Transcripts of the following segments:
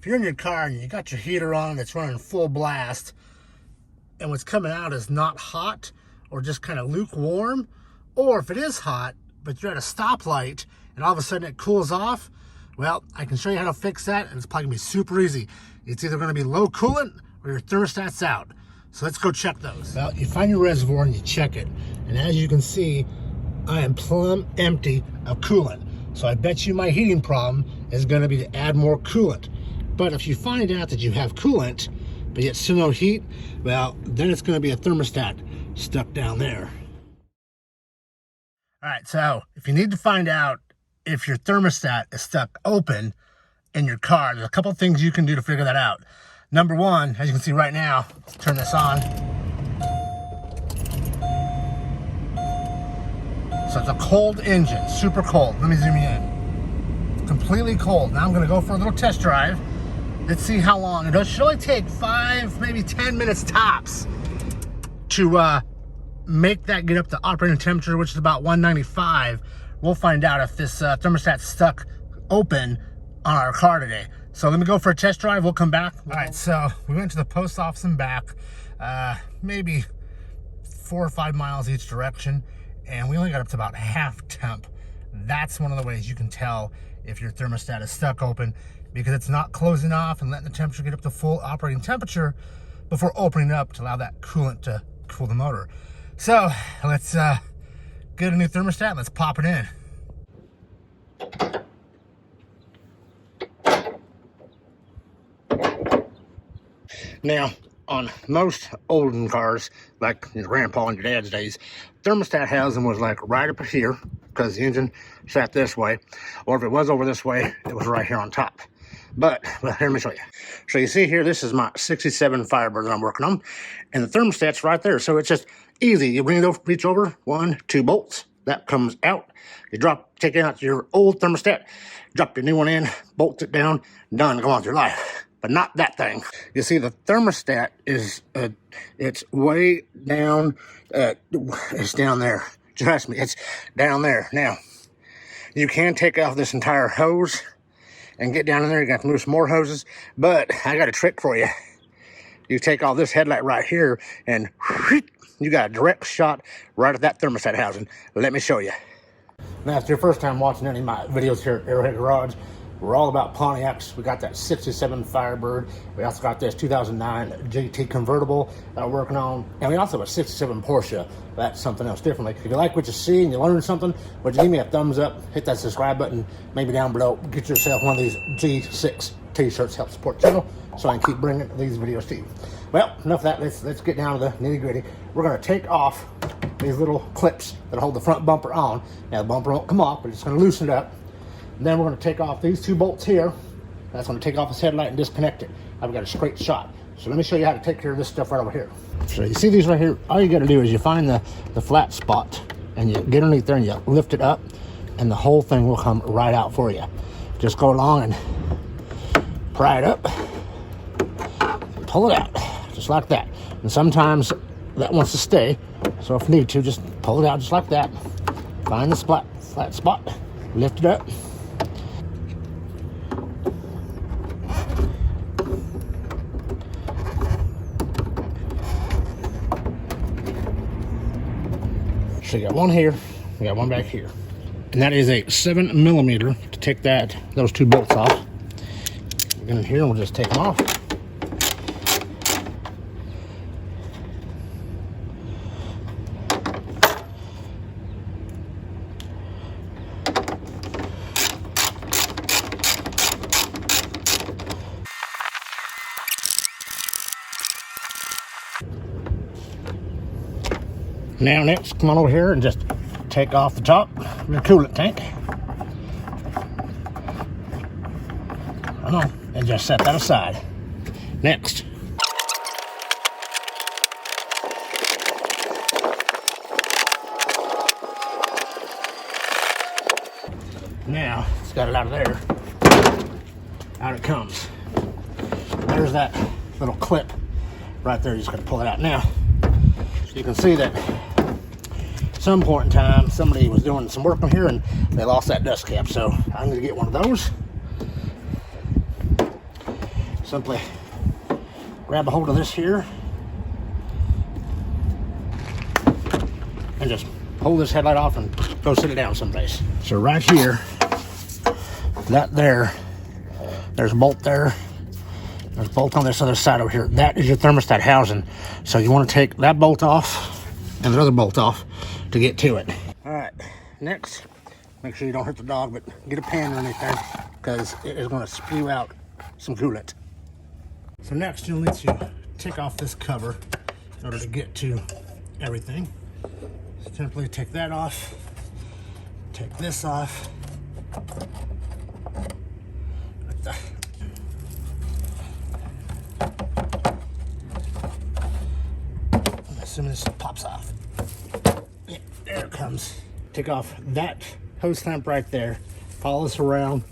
if you're in your car and you got your heater on and it's running full blast, and what's coming out is not hot or just kind of lukewarm, or if it is hot, but you're at a stoplight and all of a sudden it cools off, well, I can show you how to fix that, and it's probably gonna be super easy. It's either gonna be low coolant or your thermostat's out. So let's go check those. Well, you find your reservoir and you check it. And as you can see, I am plumb empty of coolant. So I bet you my heating problem is gonna be to add more coolant. But if you find out that you have coolant, but yet still no heat, well, then it's gonna be a thermostat stuck down there. All right, so if you need to find out if your thermostat is stuck open in your car, there's a couple things you can do to figure that out. Number one, as you can see right now, let's turn this on. So it's a cold engine, super cold. Let me zoom you in. It's completely cold. Now I'm gonna go for a little test drive. Let's see how long. It should only take 5, maybe 10 minutes tops to make that get up to operating temperature, which is about 195. We'll find out if this thermostat's stuck open on our car today. So let me go for a test drive, we'll come back. All right, so we went to the post office and back, maybe 4 or 5 miles each direction, and we only got up to about half temp. That's one of the ways you can tell if your thermostat is stuck open, because it's not closing off and letting the temperature get up to full operating temperature before opening up to allow that coolant to cool the motor. So let's get a new thermostat, let's pop it in. Now, on most olden cars, like your grandpa and your dad's days, thermostat housing was like right up here because the engine sat this way, or if it was over this way, it was right here on top. But, well, here, let me show you. So you see here, this is my 67 Firebird that I'm working on, and the thermostat's right there. So it's just easy. You bring it over, reach over, 1, 2 bolts. That comes out. You take out your old thermostat, drop your new one in, bolt it down, done, go on with your life. But not that thing. You see, the thermostat is, it's way down, it's down there. Trust me, it's down there. Now, you can take off this entire hose and get down in there. You got to move some more hoses, but I got a trick for you. You take all this headlight right here and you got a direct shot right at that thermostat housing. Let me show you. Now, if it's your first time watching any of my videos here at Arrowhead Garage, we're all about Pontiacs. We got that 67 Firebird. We also got this 2009 GT convertible that we're working on. And we also have a 67 Porsche. That's something else differently. If you like what you see and you learn something, would you give me a thumbs up, hit that subscribe button, maybe down below, get yourself one of these G6 t-shirts, help support the channel so I can keep bringing these videos to you. Well, enough of that. Let's get down to the nitty gritty. We're gonna take off these little clips that hold the front bumper on. Now the bumper won't come off, but it's gonna loosen it up. And then we're going to take off these 2 bolts here. That's going to take off this headlight and disconnect it. I've got a straight shot. So let me show you how to take care of this stuff right over here. So you see these right here? All you got to do is you find the flat spot and you get underneath there and you lift it up and the whole thing will come right out for you. Just go along and pry it up, pull it out, just like that. And sometimes that wants to stay. So if need to, just pull it out just like that. Find the flat spot, lift it up. So you got one here, you got one back here. And that is a 7mm to take those 2 bolts off. We're in here and we'll just take them off. Now next, come on over here and just take off the top of your coolant tank. Come on, and just set that aside. Next. Now, it's got it out of there. Out it comes. There's that little clip right there. You just got to pull it out. Now, you can see that at some point in time somebody was doing some work on here and they lost that dust cap, so I'm going to get one of those. simply grab a hold of this here and just pull this headlight off and go sit it down someplace. So right here, there's a bolt there. There's a bolt on this other side over here. That is your thermostat housing. So you want to take that bolt off and the other bolt off to get to it. All right, next, make sure you don't hurt the dog, but get a pan underneath there because it is going to spew out some coolant. So next, you'll need to take off this cover in order to get to everything. So simply take that off, take this off. Like that. I'm assuming this pops off. Yeah, there it comes. Take off that hose clamp right there, follow this around,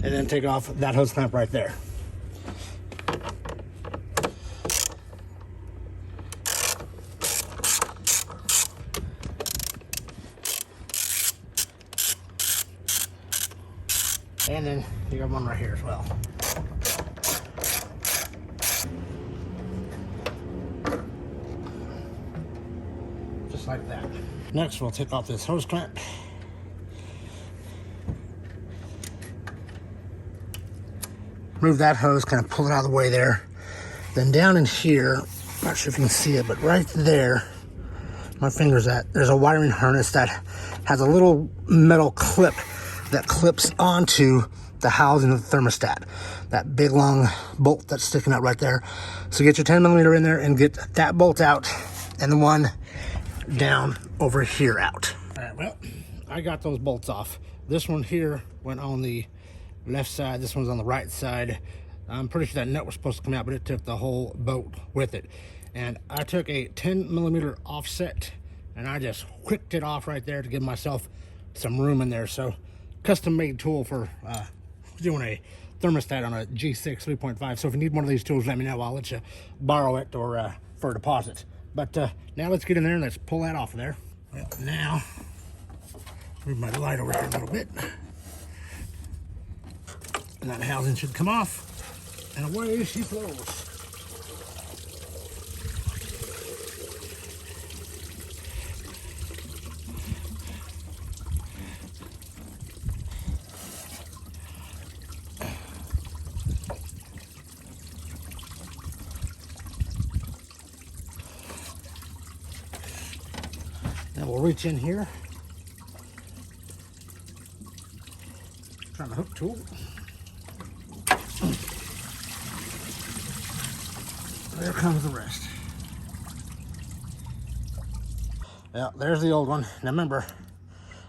and then take off that hose clamp right there. And then you got one right here as well. Just like that. Next, we'll take off this hose clamp. Move that hose, kind of pull it out of the way there. Then down in here, not sure if you can see it, but right there, my finger's at, there's a wiring harness that has a little metal clip that clips onto the housing of the thermostat. That big long bolt that's sticking out right there. So get your 10mm in there and get that bolt out and the one down over here out. All right, well, I got those bolts off. This one here went on the left side, this one's on the right side. I'm pretty sure that nut was supposed to come out, but it took the whole bolt with it. And I took a 10mm offset and I just whipped it off right there to give myself some room in there. So custom made tool for doing a thermostat on a G6 3.5. So if you need one of these tools, let me know. I'll let you borrow it or for a deposit. But now let's get in there and let's pull that off of there. Well, now, move my light over here a little bit. And that housing should come off. And away she flows. Now we'll reach in here. Trying the hook tool. There comes the rest. Well, there's the old one. Now remember,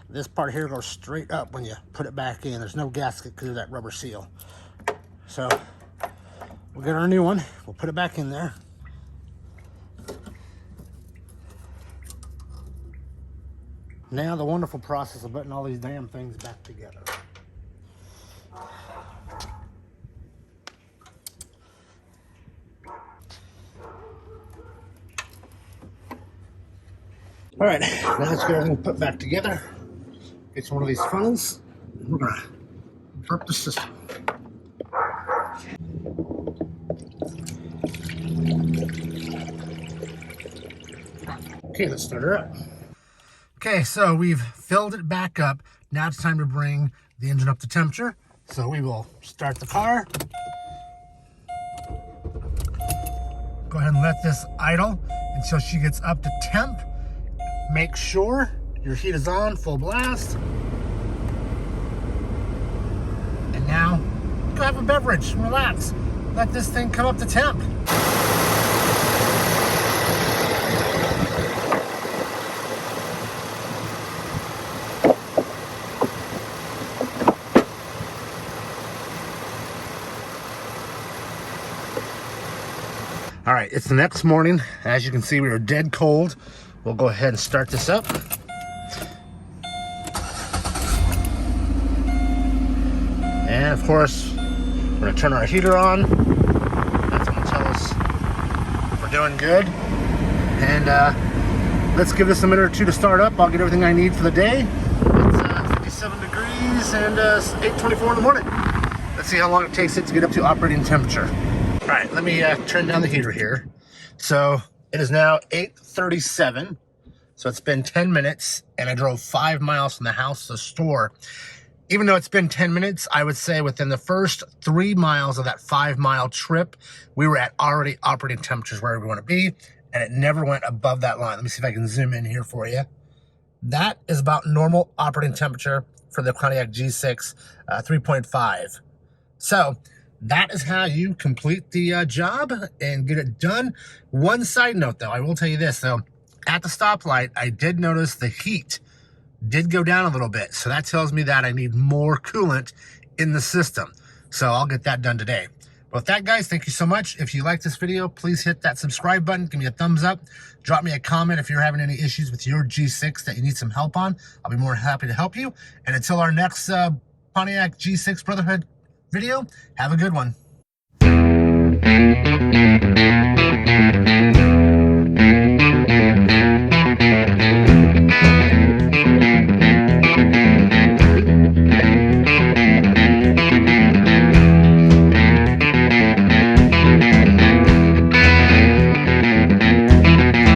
this part here goes straight up when you put it back in. There's no gasket because of that rubber seal. So we'll get our new one. We'll put it back in there. Now the wonderful process of putting all these damn things back together. All right, now let's get everything put back together. Get one of these funnels. And we're gonna burp the system. Okay, let's start her up. Okay, so we've filled it back up. Now it's time to bring the engine up to temperature. So we will start the car. Go ahead and let this idle until she gets up to temp. Make sure your heat is on, full blast. And now, go have a beverage, relax. Let this thing come up to temp. All right, it's the next morning. As you can see, we are dead cold. We'll go ahead and start this up. And of course, we're gonna turn our heater on. That's gonna tell us if we're doing good. And let's give this a minute or two to start up. I'll get everything I need for the day. It's 57 degrees and 8:24 in the morning. Let's see how long it takes it to get up to operating temperature. All right, let me turn down the heater here. So it is now 8:37. So it's been 10 minutes and I drove 5 miles from the house to the store. Even though it's been 10 minutes, I would say within the first 3 miles of that 5-mile trip, we were at already operating temperatures where we want to be, and it never went above that line. Let me see if I can zoom in here for you. That is about normal operating temperature for the Pontiac G6 3.5. So that is how you complete the job and get it done. One side note, though, I will tell you this, though. At the stoplight, I did notice the heat did go down a little bit. So that tells me that I need more coolant in the system. So I'll get that done today. But with that, guys, thank you so much. If you like this video, please hit that subscribe button. Give me a thumbs up. Drop me a comment if you're having any issues with your G6 that you need some help on. I'll be more happy to help you. And until our next Pontiac G6 Brotherhood video, have a good one.